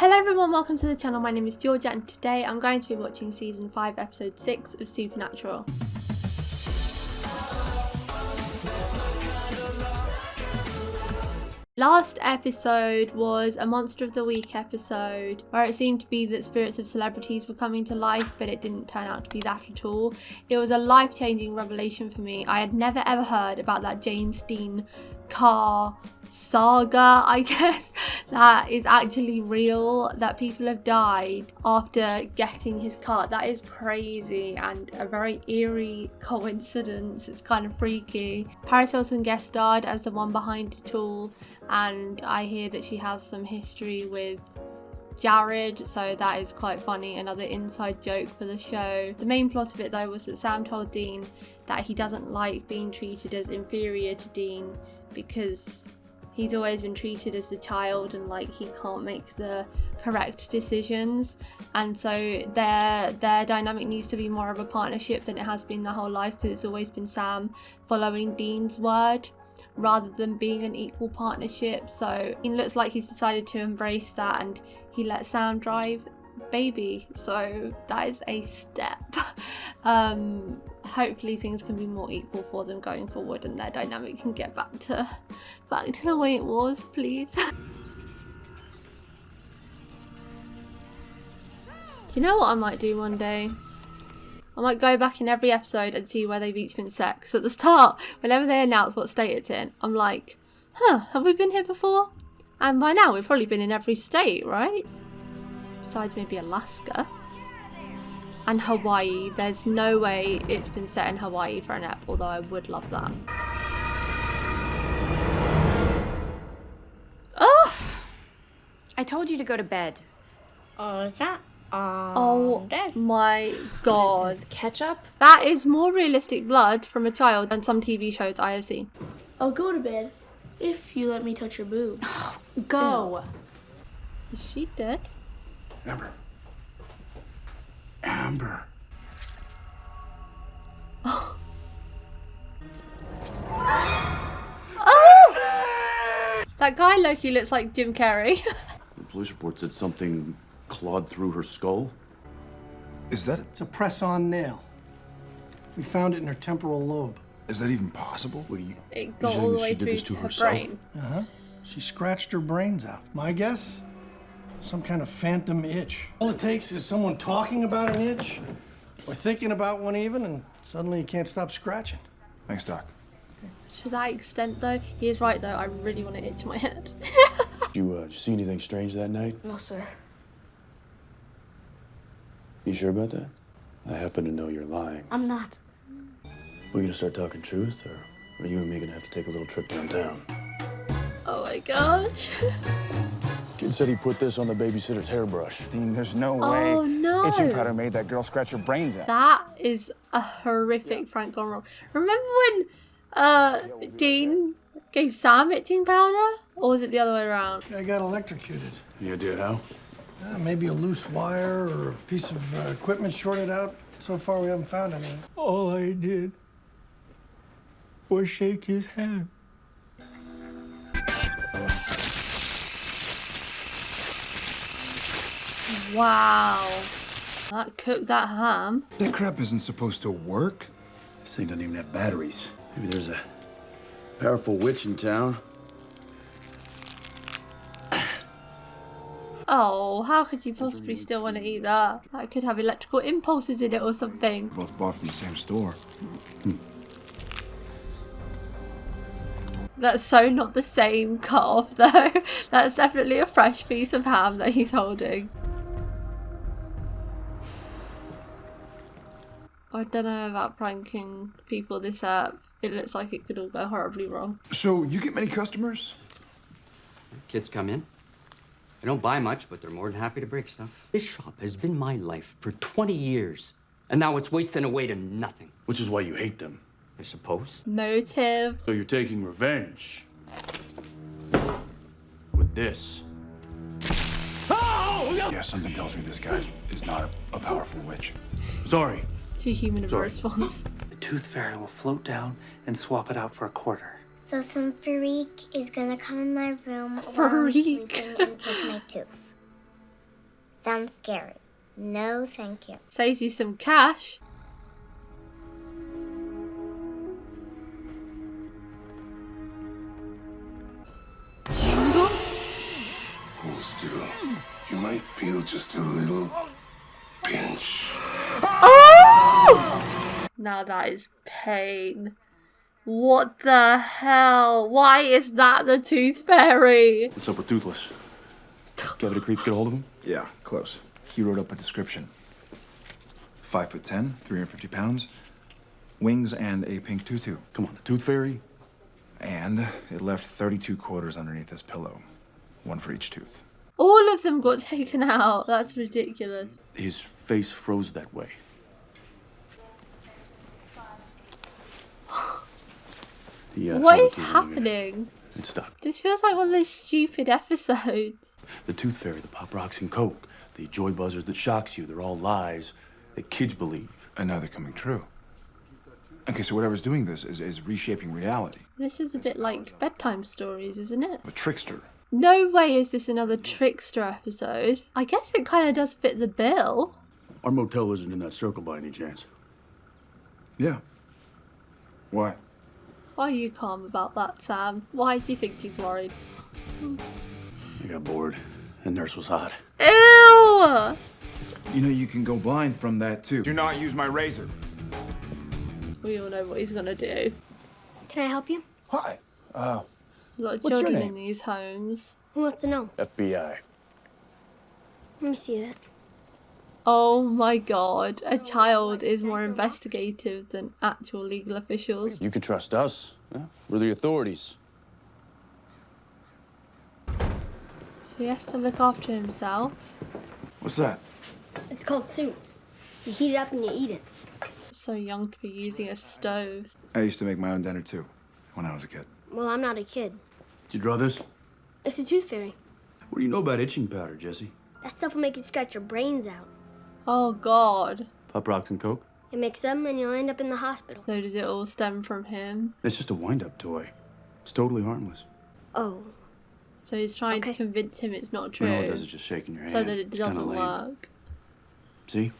Hello everyone, welcome to the channel. My name is Georgia and today I'm going to be watching season 5 episode 6 of Supernatural. Last episode was a Monster of the Week episode where it seemed to be that spirits of celebrities were coming to life, but it didn't turn out to be that at all. It was a life-changing revelation for me. I had never ever heard about that James Dean car saga, I guess, that is actually real, that people have died after getting his car. That is crazy and a very eerie coincidence. It's kind of freaky. Paris Hilton guest starred as the one behind it all, and I hear that she has some history with Jared, so that is quite funny, another inside joke for the show. The main plot of it though was that Sam told Dean that he doesn't like being treated as inferior to Dean because he's always been treated as the child and like he can't make the correct decisions, and so their dynamic needs to be more of a partnership than it has been the whole life, because it's always been Sam following Dean's word rather than being an equal partnership. So it looks like he's decided to embrace that and he let Sam drive baby, so that is a step. Hopefully things can be more equal for them going forward and their dynamic can get back to the way it was, please. Do you know what I might do one day? I might go back in every episode and see where they've each been set, because at the start, whenever they announce what state it's in, I'm like, have we been here before? And by now we've probably been in every state, right? Besides maybe Alaska and Hawaii. There's no way it's been set in Hawaii for an ep, although I would love that. Oh! I told you to go to bed. Oh my god. Is this ketchup? That is more realistic blood from a child than some TV shows I have seen. I'll go to bed if you let me touch your boob. Go. Is she dead? Amber. Oh! That guy Loki looks like Jim Carrey. The police report said something clawed through her skull. Is that It's a press-on nail. We found it in her temporal lobe. is that even possible? What do you? It got saying all the that way she did through this to to her herself? brain. She scratched her brains out. My guess? Some kind of phantom itch. All it takes is someone talking about an itch, or thinking about one even, and suddenly you can't stop scratching. Thanks, Doc. To that extent though, he is right though, I really want to itch my head. Did you see anything strange that night? No, sir. You sure about that? I happen to know you're lying. I'm not. We're gonna start talking truth, or are you and me gonna have to take a little trip downtown? Oh my gosh. Kid said he put this on the babysitter's hairbrush. Dean, there's no Oh, way no. itching powder made that girl scratch her brains out. That is a horrific prank gone wrong. Remember when Dean gave Sam itching powder? Or was it the other way around? I got electrocuted. Any idea how? Maybe a loose wire or a piece of equipment shorted out. So far, we haven't found any. All I did was shake his hand. Wow. That cooked that ham. That crap isn't supposed to work. This thing doesn't even have batteries. Maybe there's a powerful witch in town. Oh, how could you possibly still want to eat that? That could have electrical impulses in it or something. Both bought from the same store. That's so not the same cut off though. That's definitely a fresh piece of ham that he's holding. I don't know about pranking people this up. It looks like it could all go horribly wrong. So, you get many customers? Kids come in. They don't buy much, but they're more than happy to break stuff. This shop has been my life for 20 years, and now it's wasting away to nothing, Which is why you hate them. I suppose. Motive. So you're taking revenge. With this. Yeah, something tells me this guy is not a powerful witch. Sorry. Too human of a response. The tooth fairy will float down and swap it out for a quarter. So some freak is gonna come in my room while I'm Freak. sleeping and take my tooth. Sounds scary. No, thank you. Saves you some cash. Shingles? Hold still. You might feel just a little pinch. Oh! Now that is pain. What the hell? Why is that the Tooth Fairy? What's up with Toothless? Gave it a creeps get a hold of him? Yeah, close. He wrote up a description. 5'10", 350 pounds, wings and a pink tutu. Come on, the Tooth Fairy? And it left 32 quarters underneath his pillow. One for each tooth. All of them got taken out. That's ridiculous. His face froze that way. What is happening? It's stuck. This feels like one of those stupid episodes. The Tooth Fairy, the Pop Rocks and Coke, the Joy Buzzers that shocks you, they're all lies that kids believe. And now they're coming true. Okay, so whatever's doing this is reshaping reality. This is a bit like bedtime stories, isn't it? A trickster. No way is this another trickster episode. I guess it kind of does fit the bill. Our motel isn't in that circle by any chance. Yeah. Why? Why are you calm about that, Sam? Why do you think he's worried? I got bored. The nurse was hot. Ew! You know you can go blind from that too. Do not use my razor. We all know what he's gonna do. Can I help you? Hi. There's a lot of What's your children name? in these homes. Who wants to know? FBI. Let me see that. Oh my god, a child is more investigative than actual legal officials. You can trust us. Yeah? We're the authorities. So he has to look after himself. What's that? It's called soup. You heat it up and you eat it. So young to be using a stove. I used to make my own dinner too, when I was a kid. Well, I'm not a kid. Did you draw this? It's a tooth fairy. What do you know about itching powder, Jesse? That stuff will make you scratch your brains out. Oh god. Pop Rocks and Coke? You mix them and you'll end up in the hospital. So does it all stem from him? It's just a wind-up toy. It's totally harmless. Oh. So he's trying to convince him it's not true. All it does is just shaking your hand. So that it It's kinda doesn't lame. work. See?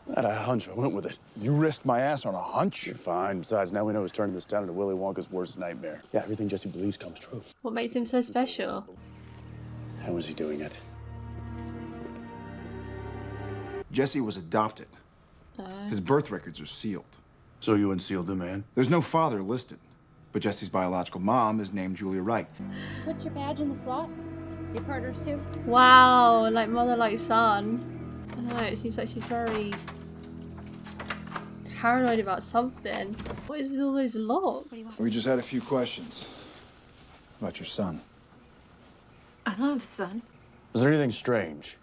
I had a hunch. I went with it. You risked my ass on a hunch? You're fine. Besides, now we know who's turning this town into Willy Wonka's worst nightmare. Yeah, everything Jesse believes comes true. What makes him so special? How is he doing it? Jesse was adopted. His birth records are sealed. So you unsealed the man? There's no father listed, but Jesse's biological mom is named Julia Wright. Put your badge in the slot. Your partners too. Wow, like mother, like son. I don't know, it seems like she's very paranoid about something. What is with all those locks? We just had a few questions about your son. I don't have a son. Was there anything strange?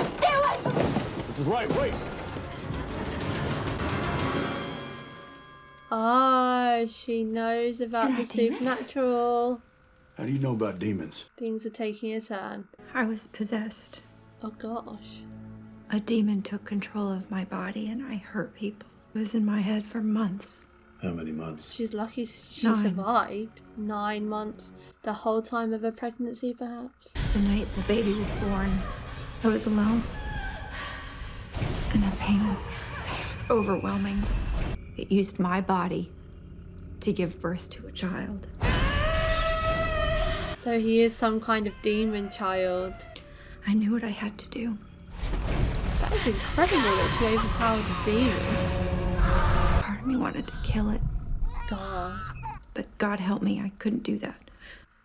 Stay away from me! This is right, wait! Oh, she knows about the supernatural. How do you know about demons? Things are taking a turn. I was possessed. Oh gosh. A demon took control of my body and I hurt people. It was in my head for months. How many months? She's lucky she 9. survived. 9 months. The whole time of her pregnancy, perhaps. The night the baby was born, I was alone. And the pain was overwhelming. It used my body to give birth to a child. So he is some kind of demon child. I knew what I had to do. That was incredible that she overpowered a demon. Part of me wanted to kill it, God. but God help me, I couldn't do that.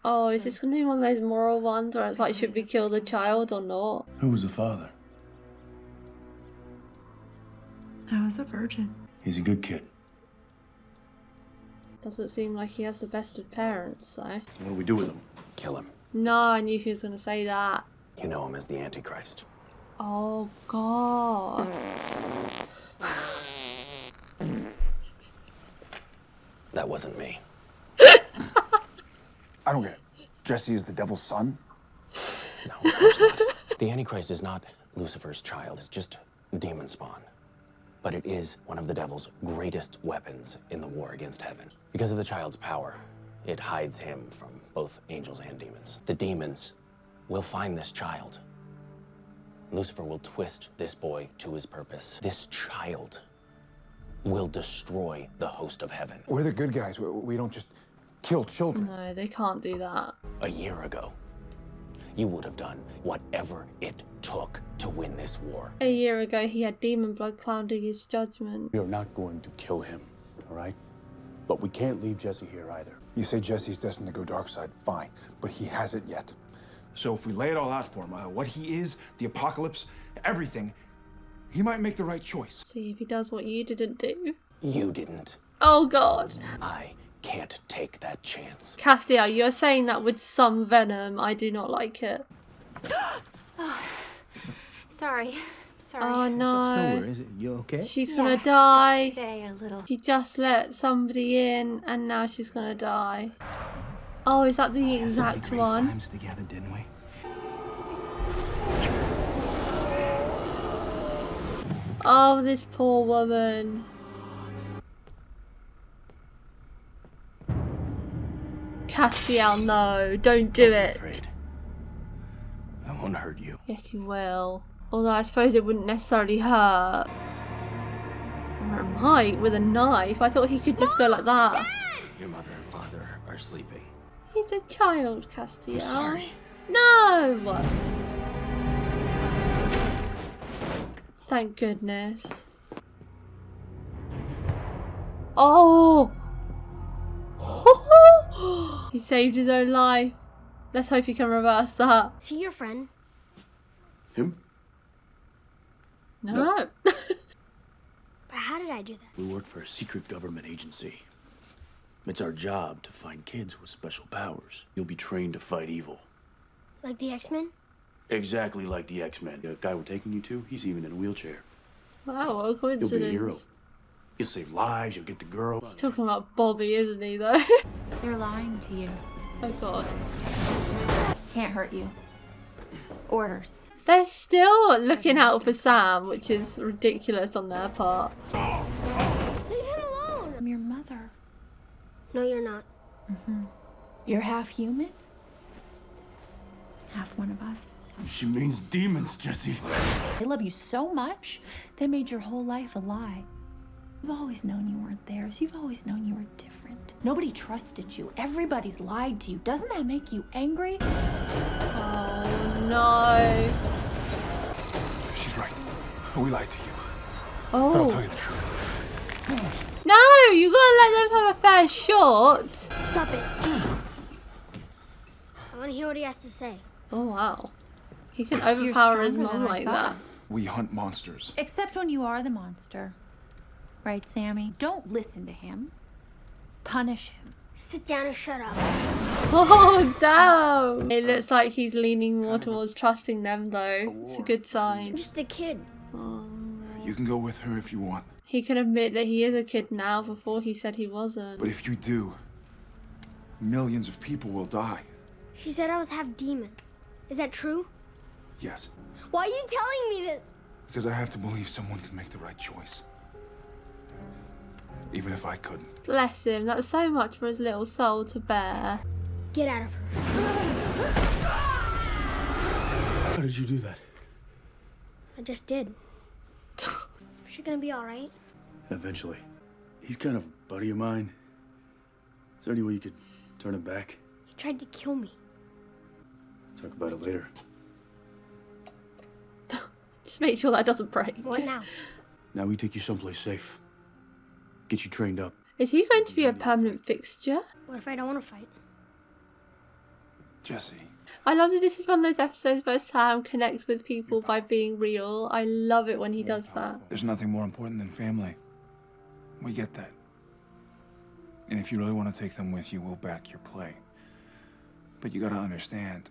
Oh, is this going to be one of those moral ones where it's like, should we kill the child or not? Who was the father? I was a virgin. He's a good kid. Doesn't seem like he has the best of parents, though. What do we do with him? Kill him. No, I knew he was going to say that. You know him as the Antichrist. Oh, God. That wasn't me. I don't get it. Jesse is the devil's son? No, of course not. The Antichrist is not Lucifer's child. It's just demon spawn. But it is one of the devil's greatest weapons in the war against heaven. Because of the child's power, it hides him from both angels and demons. The demons will find this child Lucifer will twist this boy to his purpose. This child will destroy the host of heaven. We're the good guys. We don't just kill children. No, they can't do that. A year ago, you would have done whatever it took to win this war. A year ago, he had demon blood clouding his judgment. We are not going to kill him, all right? But we can't leave Jesse here either. You say Jesse's destined to go dark side, fine, but he hasn't yet. So if we lay it all out for him, what he is, the apocalypse, everything, he might make the right choice. See if he does what you didn't do. You didn't. Oh God. I can't take that chance. Castiel, you're saying that with some venom. I do not like it. Sorry. Oh no. Is it? You okay? She's gonna die. Today a little. She just let somebody in and now she's gonna die. Oh, is that the exact one? Times together, didn't we? Oh, this poor woman. Castiel, no, don't do it. Afraid. I won't hurt you. Yes, you will. Although I suppose it wouldn't necessarily hurt. Or it might, with a knife. I thought he could just go like that. Your mother and father are sleeping. He's a child, Castiel. I'm sorry. No! Thank goodness. Oh! He saved his own life. Let's hope he can reverse that. Is he your friend? Him? No. But how did I do that? We work for a secret government agency. It's our job to find kids with special powers. You'll be trained to fight evil. Like the X-Men? Exactly like the X-Men. The guy we're taking you to, he's even in a wheelchair. Wow, what a You'll be a hero. coincidence. You'll save lives, you'll get the girl. He's talking about Bobby, isn't he, though? They're lying to you. Oh, God. Can't hurt you. Orders. They're still looking out for Sam, which is ridiculous on their part. Leave him alone! I'm your mother. No, you're not. You're half human, half one of us. She means demons, Jesse. They love you so much, they made your whole life a lie. You've always known you weren't theirs. You've always known you were different. Nobody trusted you. Everybody's lied to you. Doesn't that make you angry? Oh, no. She's right. We lied to you. Oh. But I'll tell you the truth. No, you gotta let them have a fair shot. Stop it. I want to hear what he has to say. Oh, wow. He can overpower his stronger mom than I like thought. that. We hunt monsters. Except when you are the monster. Right, Sammy? Don't listen to him. Punish him. Sit down and shut up. Oh, damn. It looks like he's leaning more towards trusting them, though. It's a good I'm sign. just a kid. You can go with her if you want. He can admit that he is a kid now. Before he said he wasn't. But if you do, millions of people will die. She said I was half demon. Is that true? Yes, Why are you telling me this? because I have to believe someone can make the right choice. Even if I couldn't. Bless him. That's so much for his little soul to bear. Get out of her. How did you do that? I just did. Is she gonna be alright? Eventually. He's kind of a buddy of mine. Is there any way you could turn him back? He tried to kill me. Talk about it later. Just make sure that doesn't break. What now? Now we take you someplace safe. Get you trained up. Is he going to be a permanent fixture? What if I don't want to fight? Jesse. I love that this is one of those episodes where Sam connects with people by being real. I love it when he does that. There's nothing more important than family. We get that. And if you really want to take them with you, we'll back your play. But you gotta understand,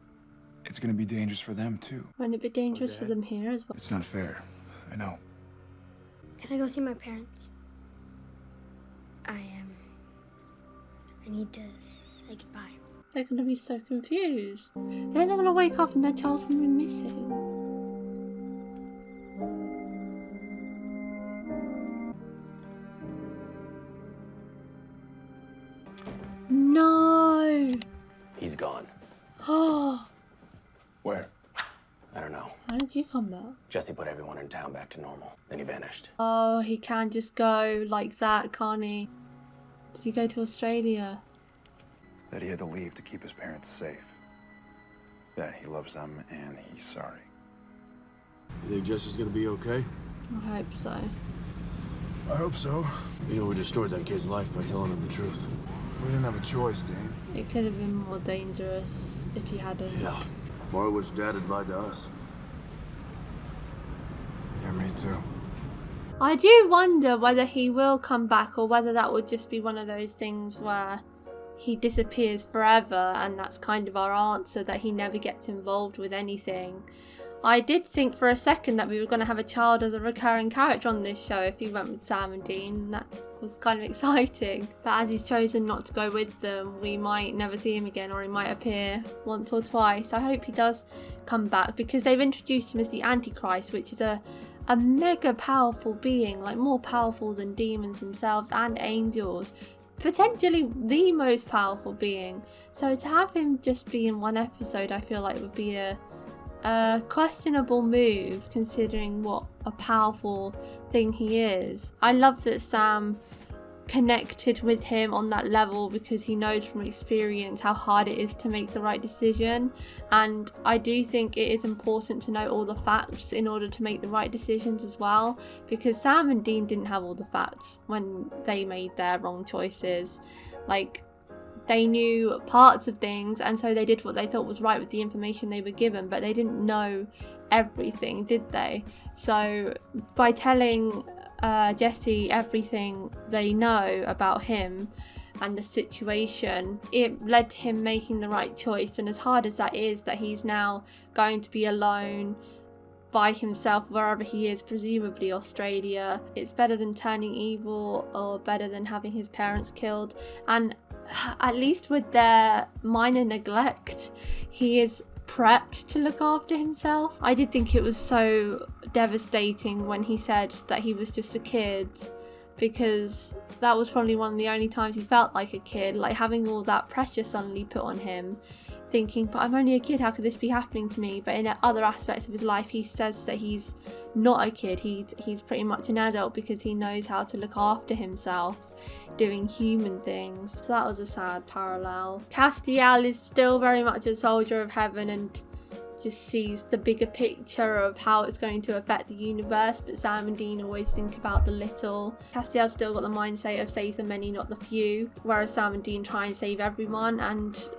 it's gonna be dangerous for them too. Wouldn't it be dangerous for them here as well? It's not fair. I know. Can I go see my parents? I need to say goodbye. They're going to be so confused. And then they're going to wake up and their child's going to be missing. No! He's gone. Oh, Where? I don't or no? How did you come back? Jesse put everyone in town back to normal. Then he vanished. Oh, he can just go like that, can't he? Did he go to Australia? That he had to leave to keep his parents safe. That he loves them and he's sorry. You think Jesse's gonna be okay? I hope so. I hope so. You know, we destroyed that kid's life by telling him the truth. We didn't have a choice, Dane. It could have been more dangerous if he hadn't. Yeah. More wish Dad had lied to us. Yeah, me too. I do wonder whether he will come back or whether that would just be one of those things where he disappears forever and that's kind of our answer, that he never gets involved with anything. I did think for a second that we were going to have a child as a recurring character on this show if he went with Sam and Dean. That was kind of exciting. But as he's chosen not to go with them, we might never see him again, or he might appear once or twice. I hope he does come back, because they've introduced him as the Antichrist, which is a mega powerful being, like more powerful than demons themselves and angels. Potentially the most powerful being. So to have him just be in one episode, I feel like would be a questionable move, considering what a powerful thing he is. I love that Sam connected with him on that level, because he knows from experience how hard it is to make the right decision, and I do think it is important to know all the facts in order to make the right decisions as well, because Sam and Dean didn't have all the facts when they made their wrong choices. Like, they knew parts of things, and so they did what they thought was right with the information they were given, but they didn't know everything, did they? So by telling Jesse everything they know about him and the situation, it led to him making the right choice. And as hard as that is, that he's now going to be alone by himself wherever he is, presumably Australia, it's better than turning evil, or better than having his parents killed. And at least with their minor neglect, he is prepped to look after himself. I did think it was so devastating when he said that he was just a kid, because that was probably one of the only times he felt like a kid, like having all that pressure suddenly put on him, thinking, but I'm only a kid, how could this be happening to me? But in other aspects of his life, he says that he's not a kid, he's pretty much an adult, because he knows how to look after himself, doing human things. So that was a sad parallel. Castiel is still very much a soldier of heaven and just sees the bigger picture of how it's going to affect the universe, but Sam and Dean always think about the little. Castiel's still got the mindset of save the many, not the few, whereas Sam and Dean try and save everyone, and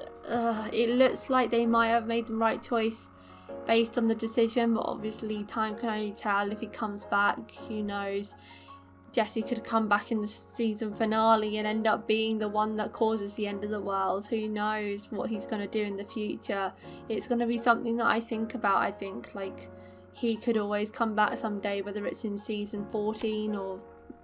it looks like they might have made the right choice based on the decision, but obviously time can only tell. If he comes back, who knows? Jesse could come back in the season finale and end up being the one that causes the end of the world. Who knows what he's going to do in the future? It's going to be something that I think about. I think, like, he could always come back someday, whether it's in season 14 or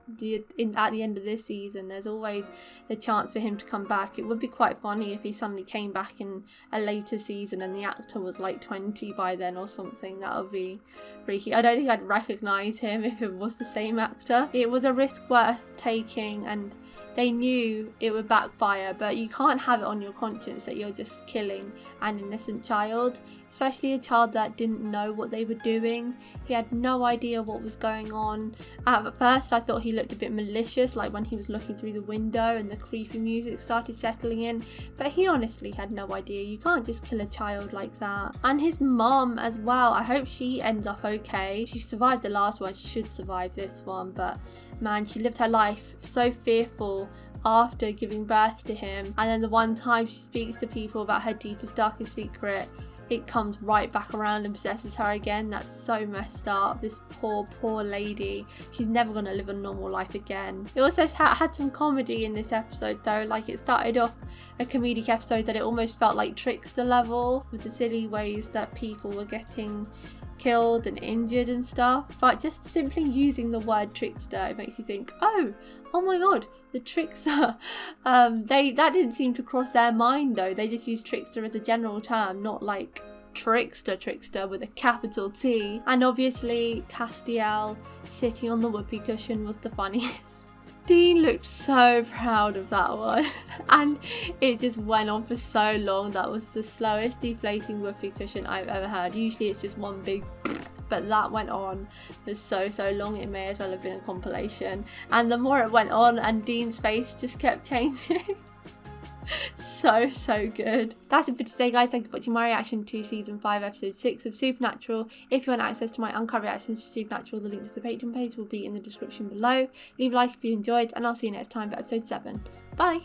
at the end of this season. There's always the chance for him to come back. It would be quite funny if he suddenly came back in a later season and the actor was like 20 by then or something. That would be freaky. I don't think I'd recognise him if it was the same actor. It was a risk worth taking, and they knew it would backfire, but you can't have it on your conscience that you're just killing an innocent child, especially a child that didn't know what they were doing. He had no idea what was going on. At first I thought he looked a bit malicious, like when he was looking through the window and the creepy music started settling in, but he honestly had no idea. You can't just kill a child like that. And his mom as well, I hope she ends up okay. She survived the last one, she should survive this one, but man, she lived her life so fearful after giving birth to him, and then the one time she speaks to people about her deepest, darkest secret, it comes right back around and possesses her again. That's so messed up. This poor lady. She's never going to live a normal life again. It also had some comedy in this episode though. Like, it started off a comedic episode that it almost felt like Trickster level, with the silly ways that people were getting killed and injured and stuff, but just simply using the word trickster, it makes you think, oh my god, the trickster. That didn't seem to cross their mind though. They just used trickster as a general term, not like trickster with a capital T. And obviously Castiel sitting on the whoopee cushion was the funniest. Dean looked so proud of that one. And it just went on for so long. That was the slowest deflating whoopee cushion I've ever heard. Usually it's just one big, but that went on for so long. It may as well have been a compilation. And the more it went on, and Dean's face just kept changing. So good. That's it for today, guys. Thank you for watching my reaction to season 5 episode 6 of Supernatural. If you want access to my uncut reactions to Supernatural, the link to the Patreon page will be in the description below. Leave a like if you enjoyed, and I'll see you next time for episode 7. Bye.